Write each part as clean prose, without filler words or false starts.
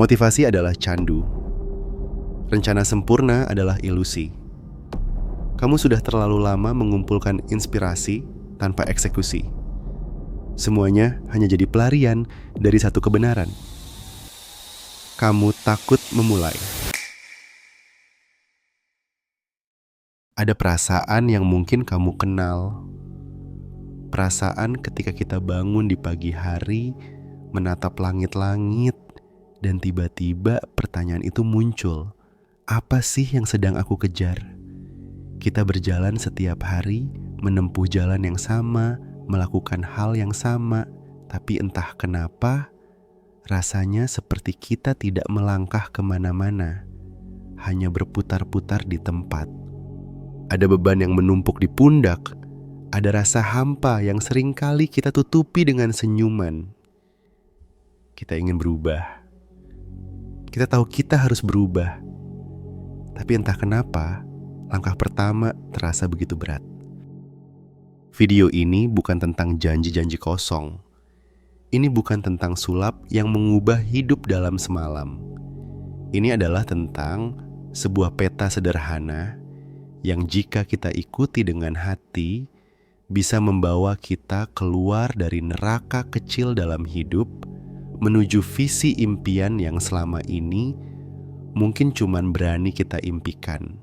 Motivasi adalah candu. Rencana sempurna adalah ilusi. Kamu sudah terlalu lama mengumpulkan inspirasi tanpa eksekusi. Semuanya hanya jadi pelarian dari satu kebenaran. Kamu takut memulai. Ada perasaan yang mungkin kamu kenal. Perasaan ketika kita bangun di pagi hari, menatap langit-langit, dan tiba-tiba pertanyaan itu muncul. Apa sih yang sedang aku kejar? Kita berjalan setiap hari, menempuh jalan yang sama, melakukan hal yang sama, tapi entah kenapa, rasanya seperti kita tidak melangkah kemana-mana, hanya berputar-putar di tempat. Ada beban yang menumpuk di pundak, ada rasa hampa yang seringkali kita tutupi dengan senyuman. Kita ingin berubah. Kita tahu kita harus berubah. Tapi entah kenapa, langkah pertama terasa begitu berat. Video ini bukan tentang janji-janji kosong. Ini bukan tentang sulap yang mengubah hidup dalam semalam. Ini adalah tentang sebuah peta sederhana yang jika kita ikuti dengan hati, bisa membawa kita keluar dari neraka kecil dalam hidup, menuju visi impian yang selama ini mungkin cuman berani kita impikan.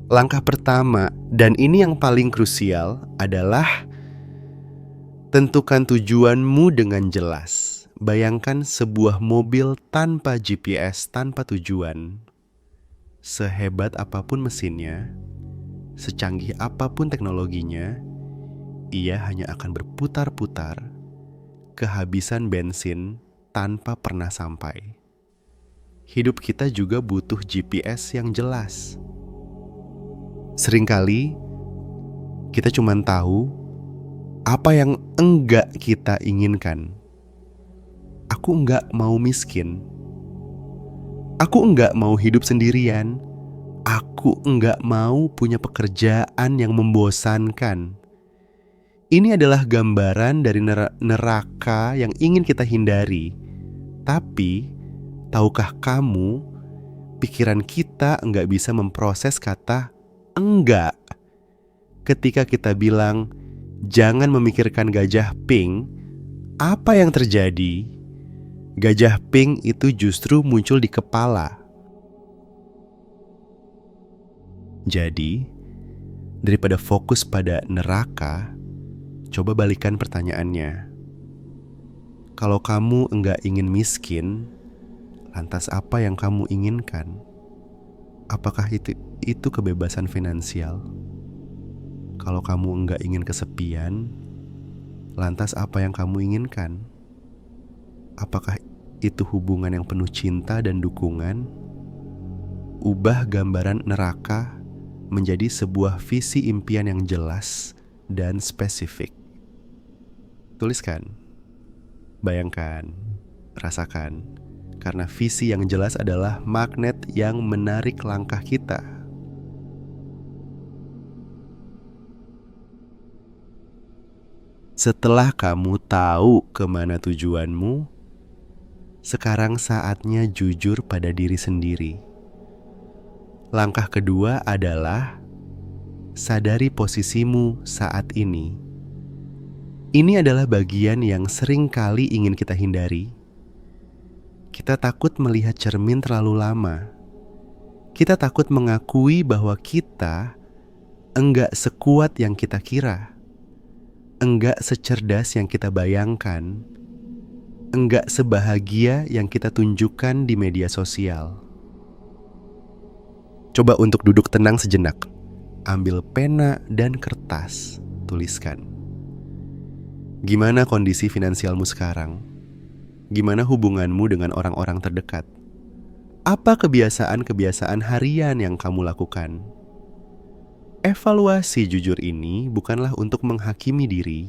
Langkah pertama, dan ini yang paling krusial, adalah tentukan tujuanmu dengan jelas. Bayangkan sebuah mobil tanpa GPS, tanpa tujuan. Sehebat apapun mesinnya, secanggih apapun teknologinya, ia hanya akan berputar-putar, kehabisan bensin tanpa pernah sampai. Hidup kita juga butuh GPS yang jelas. Seringkali kita cuma tahu apa yang enggak kita inginkan. Aku enggak mau miskin. Aku enggak mau hidup sendirian. Aku enggak mau punya pekerjaan yang membosankan. Ini adalah gambaran dari neraka yang ingin kita hindari. Tapi, tahukah kamu, pikiran kita enggak bisa memproses kata enggak. Ketika kita bilang, jangan memikirkan gajah pink, apa yang terjadi? Gajah pink itu justru muncul di kepala. Jadi, daripada fokus pada neraka, coba balikan pertanyaannya. Kalau kamu enggak ingin miskin, lantas apa yang kamu inginkan? Apakah itu kebebasan finansial? Kalau kamu enggak ingin kesepian, lantas apa yang kamu inginkan? Apakah itu hubungan yang penuh cinta dan dukungan? Ubah gambaran neraka menjadi sebuah visi impian yang jelas dan spesifik. Tuliskan, bayangkan, rasakan, karena visi yang jelas adalah magnet yang menarik langkah kita. Setelah kamu tahu kemana tujuanmu, sekarang saatnya jujur pada diri sendiri. Langkah kedua adalah sadari posisimu saat ini. Ini adalah bagian yang sering kali ingin kita hindari. Kita takut melihat cermin terlalu lama. Kita takut mengakui bahwa kita enggak sekuat yang kita kira, enggak secerdas yang kita bayangkan, enggak sebahagia yang kita tunjukkan di media sosial. Coba untuk duduk tenang sejenak. Ambil pena dan kertas, tuliskan. Gimana kondisi finansialmu sekarang? Gimana hubunganmu dengan orang-orang terdekat? Apa kebiasaan-kebiasaan harian yang kamu lakukan? Evaluasi jujur ini bukanlah untuk menghakimi diri,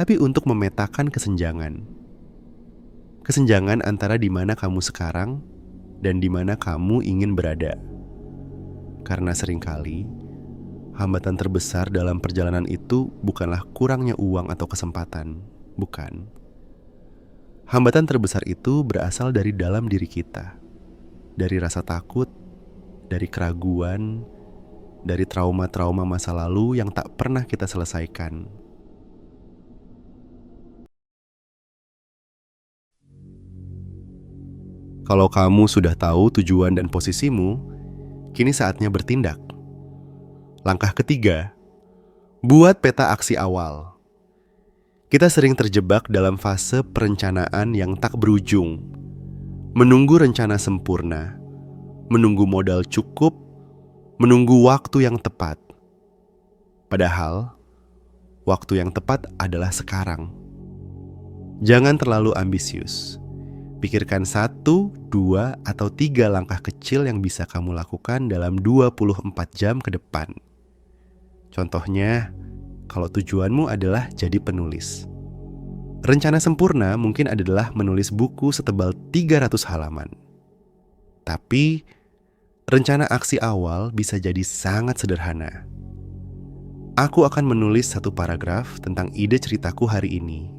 tapi untuk memetakan kesenjangan. Kesenjangan antara di mana kamu sekarang dan di mana kamu ingin berada. Karena seringkali Hambatan terbesar dalam perjalanan itu bukanlah kurangnya uang atau kesempatan, bukan. Hambatan terbesar itu berasal dari dalam diri kita, dari rasa takut, dari keraguan, dari trauma-trauma masa lalu yang tak pernah kita selesaikan. Kalau kamu sudah tahu tujuan dan posisimu, kini saatnya bertindak. Langkah ketiga, buat peta aksi awal. Kita sering terjebak dalam fase perencanaan yang tak berujung. Menunggu rencana sempurna, menunggu modal cukup, menunggu waktu yang tepat. Padahal, waktu yang tepat adalah sekarang. Jangan terlalu ambisius. Pikirkan 1, 2, atau 3 langkah kecil yang bisa kamu lakukan dalam 24 jam ke depan. Contohnya, kalau tujuanmu adalah jadi penulis. Rencana sempurna mungkin adalah menulis buku setebal 300 halaman. Tapi, rencana aksi awal bisa jadi sangat sederhana. Aku akan menulis 1 paragraf tentang ide ceritaku hari ini.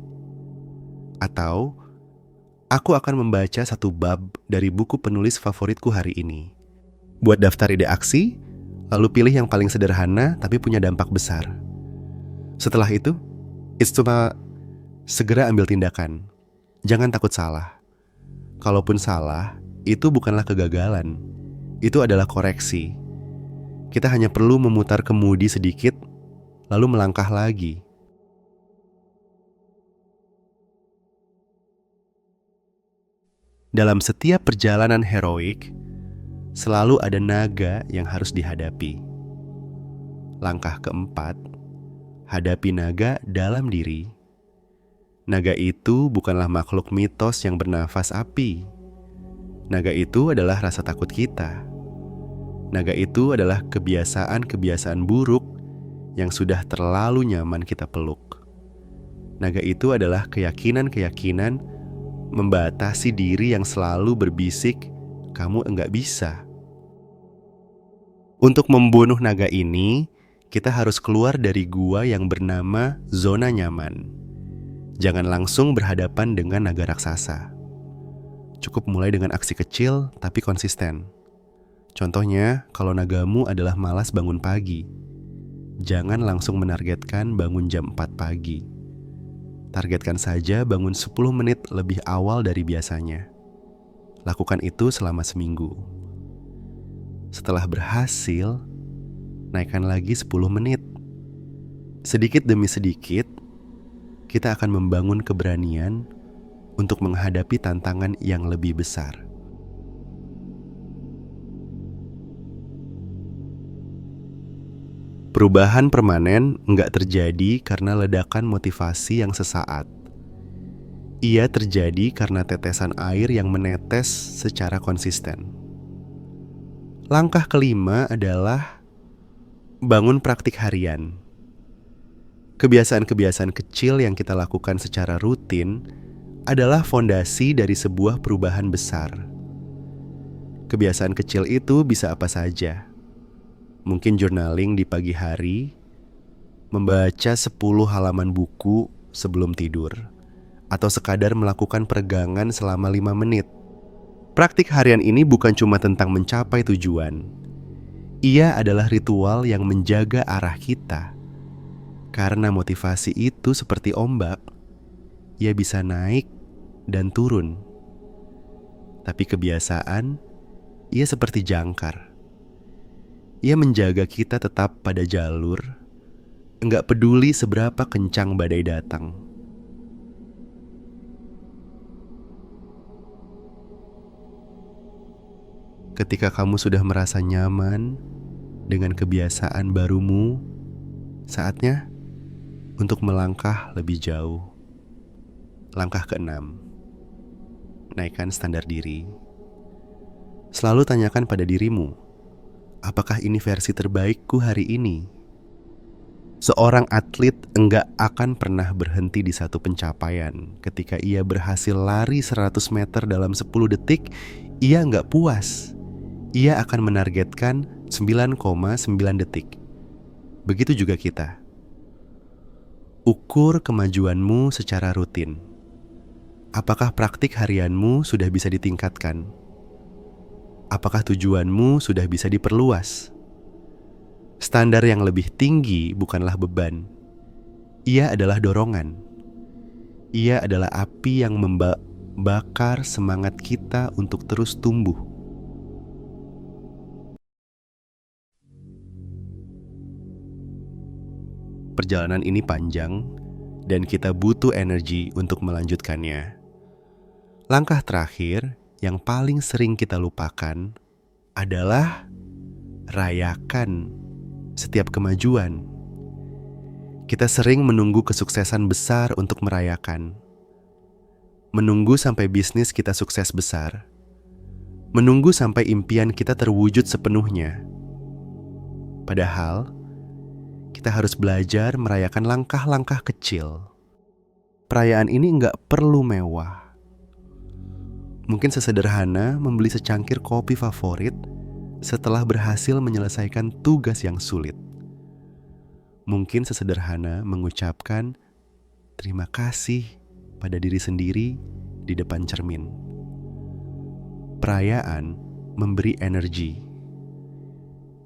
Atau, aku akan membaca 1 bab dari buku penulis favoritku hari ini. Buat daftar ide aksi, lalu pilih yang paling sederhana tapi punya dampak besar. Setelah itu, cuma segera ambil tindakan. Jangan takut salah. Kalaupun salah, itu bukanlah kegagalan. Itu adalah koreksi. Kita hanya perlu memutar kemudi sedikit, lalu melangkah lagi. Dalam setiap perjalanan heroik, selalu ada naga yang harus dihadapi. Langkah keempat, hadapi naga dalam diri. Naga itu bukanlah makhluk mitos yang bernafas api. Naga itu adalah rasa takut kita. Naga itu adalah kebiasaan-kebiasaan buruk yang sudah terlalu nyaman kita peluk. Naga itu adalah keyakinan-keyakinan membatasi diri yang selalu berbisik, kamu enggak bisa. Untuk membunuh naga ini, kita harus keluar dari gua yang bernama zona nyaman. Jangan langsung berhadapan dengan naga raksasa. Cukup mulai dengan aksi kecil tapi konsisten. Contohnya, kalau nagamu adalah malas bangun pagi, jangan langsung menargetkan bangun jam 4 pagi. Targetkan saja bangun 10 menit lebih awal dari biasanya. Lakukan itu selama seminggu. Setelah berhasil, naikkan lagi 10 menit. Sedikit demi sedikit, kita akan membangun keberanian untuk menghadapi tantangan yang lebih besar. Perubahan permanen nggak terjadi karena ledakan motivasi yang sesaat. Ia terjadi karena tetesan air yang menetes secara konsisten. Langkah kelima adalah bangun praktik harian. Kebiasaan-kebiasaan kecil yang kita lakukan secara rutin adalah fondasi dari sebuah perubahan besar. Kebiasaan kecil itu bisa apa saja. Mungkin journaling di pagi hari, membaca 10 halaman buku sebelum tidur, atau sekadar melakukan peregangan selama 5 menit. Praktik harian ini bukan cuma tentang mencapai tujuan. Ia adalah ritual yang menjaga arah kita. Karena motivasi itu seperti ombak, ia bisa naik dan turun. Tapi kebiasaan, ia seperti jangkar. Ia menjaga kita tetap pada jalur, enggak peduli seberapa kencang badai datang. Ketika kamu sudah merasa nyaman dengan kebiasaan barumu, saatnya untuk melangkah lebih jauh. Langkah keenam, naikkan standar diri. Selalu tanyakan pada dirimu, apakah ini versi terbaikku hari ini? Seorang atlet enggak akan pernah berhenti di satu pencapaian. Ketika ia berhasil lari 100 meter dalam 10 detik, ia enggak puas. Ia akan menargetkan 9,9 detik. Begitu juga kita. Ukur kemajuanmu secara rutin. Apakah praktik harianmu sudah bisa ditingkatkan? Apakah tujuanmu sudah bisa diperluas? Standar yang lebih tinggi bukanlah beban. Ia adalah dorongan. Ia adalah api yang membakar semangat kita untuk terus tumbuh. Perjalanan ini panjang dan kita butuh energi untuk melanjutkannya. Langkah terakhir yang paling sering kita lupakan adalah rayakan setiap kemajuan. Kita sering menunggu kesuksesan besar untuk merayakan. Menunggu sampai bisnis kita sukses besar. Menunggu sampai impian kita terwujud sepenuhnya. Padahal, kita harus belajar merayakan langkah-langkah kecil. Perayaan ini nggak perlu mewah. Mungkin sesederhana membeli secangkir kopi favorit setelah berhasil menyelesaikan tugas yang sulit. Mungkin sesederhana mengucapkan terima kasih pada diri sendiri di depan cermin. Perayaan memberi energi.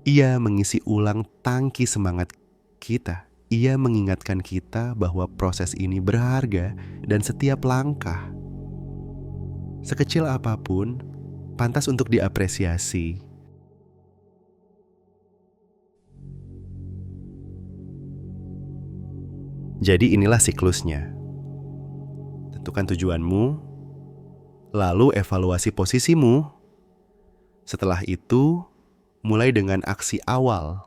Ia mengisi ulang tangki semangat kita. Ia mengingatkan kita bahwa proses ini berharga dan setiap langkah, sekecil apapun, pantas untuk diapresiasi. Jadi inilah siklusnya. Tentukan tujuanmu, lalu evaluasi posisimu. Setelah itu, mulai dengan aksi awal.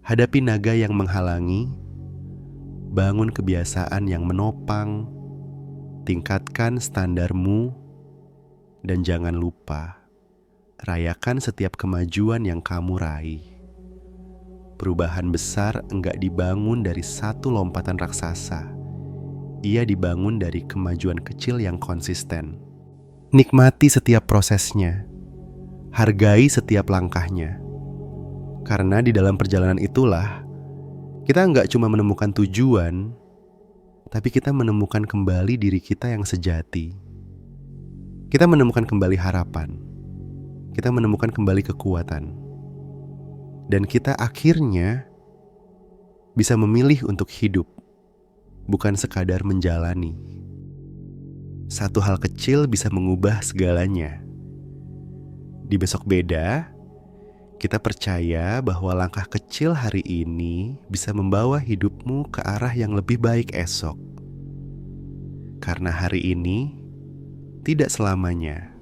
Hadapi naga yang menghalangi, bangun kebiasaan yang menopang, tingkatkan standarmu, dan jangan lupa, rayakan setiap kemajuan yang kamu raih. Perubahan besar enggak dibangun dari satu lompatan raksasa. Ia dibangun dari kemajuan kecil yang konsisten. Nikmati setiap prosesnya. Hargai setiap langkahnya. Karena di dalam perjalanan itulah, kita enggak cuma menemukan tujuan, tapi kita menemukan kembali diri kita yang sejati. Kita menemukan kembali harapan. Kita menemukan kembali kekuatan. Dan kita akhirnya bisa memilih untuk hidup, bukan sekadar menjalani. Satu hal kecil bisa mengubah segalanya. Di besok beda, kita percaya bahwa langkah kecil hari ini bisa membawa hidupmu ke arah yang lebih baik esok. Karena hari ini tidak selamanya